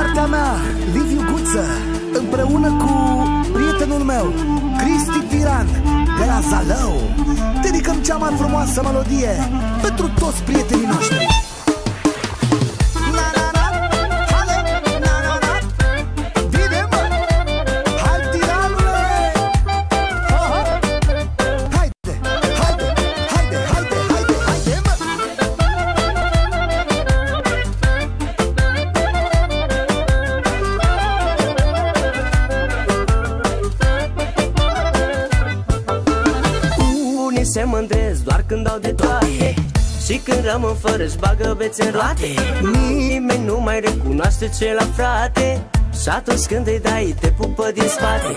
partea mea, Liviu Guță, împreună cu prietenul meu, Cristi Tiran, de la Zalău, dedicăm cea mai frumoasă melodie pentru toți prietenii noștri. Se mândresc doar când au de toate și când rămân fără-și bagă bețe în roate. Nimeni nu mai recunoaște celălalt frate și atunci când îi dai te pupă din spate.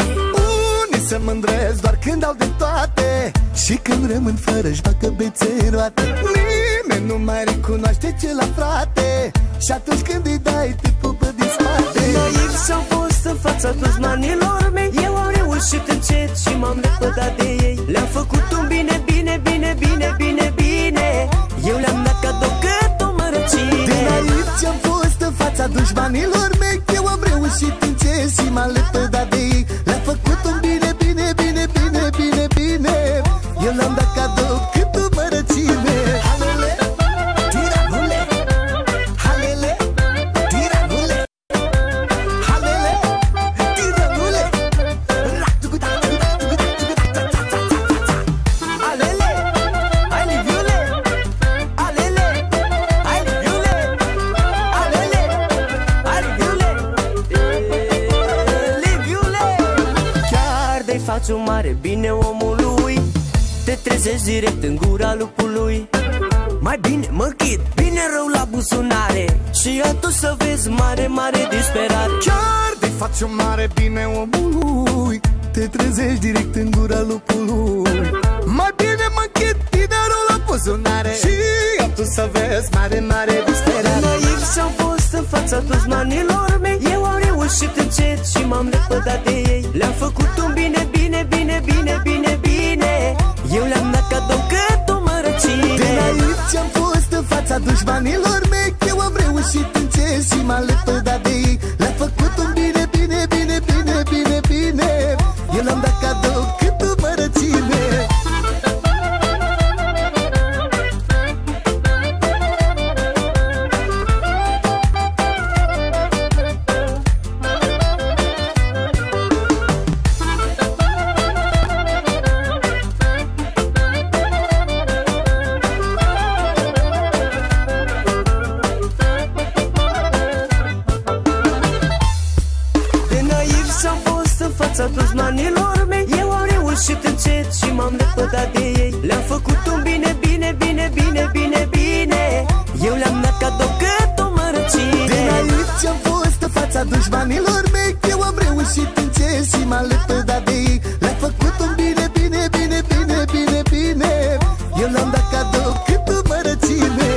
Unii se mândresc doar când au de toate și când rămân fără-și bagă bețe în roate. Nimeni nu mai recunoaște celălalt frate și atunci când îi dai te pupă din spate. Naivi s-au fost în fața dușmanilor mei, eu am reușit încet și m-am lepădat de ei. Le-am făcut un bine, bine, bine, bine, bine, bine. Eu le-am dat cadou cât o mărăcine. De naiv ce-am fost în fața dușmanilor mei, eu am reușit încet și m-am lepădat de ei. Le-am făcut un bine, bine, bine, bine, bine, bine. Eu le-am dat cadou cât o mărăcine. Halele, tiranule, halele, tiranule, halele, tiranule. Alele, hai Liviule, alele, hai Liviule, alele, hai Liviule, Liviule. Chiar de-i faci un mare bine omului, te trezești direct în gura lupului. Mai bine mă chid, bine rău la buzunare și atunci să vezi mare, mare disperare. Chiar de faci un mare bine omului, te trezești direct în gura lupului. Mai bine mă închid, bine rău la buzunare și atunci să vezi mare, mare disperare. Naivi s-au fost în fața dușmanilor mei, eu am reușit încet și m-am lepădat de ei. Le-am făcut un bine, bine, bine, bine, bine, bine. Eu le-am dat cadou cât o mărăcine. De naiv ce-am fost în fața dușmanilor mei, eu am reușit încet și m-am lepădat de ei. Le-am făcut un bine, bine, bine, bine, bine, bine. Eu le-am dat cadou cât o mărăcine. Dușmanilor mei, eu am reușit încet și m-am lepădat de ei. Le-am făcut un bine, bine, bine, bine, bine, bine. Eu le-am dat cadou cât o mărăcine. De naiv ce-am fost în fața dușmanilor mei, eu am reușit încet și m-am lepădat de ei. Le-am făcut un bine, bine, bine, bine, bine, bine. Eu le-am dat cadou cât o mărăcine.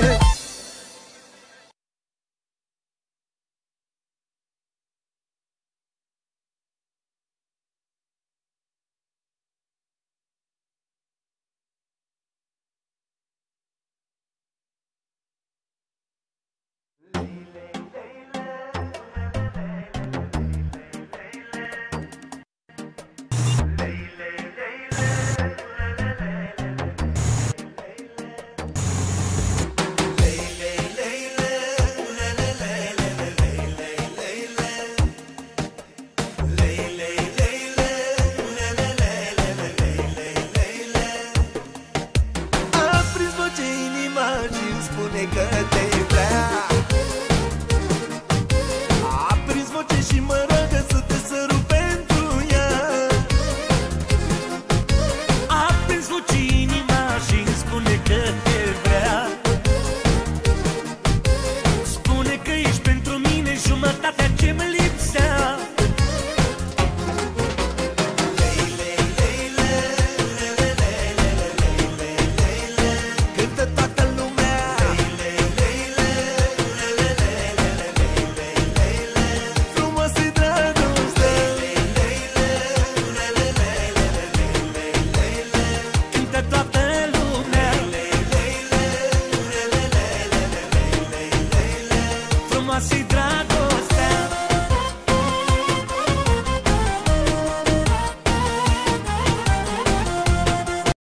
Así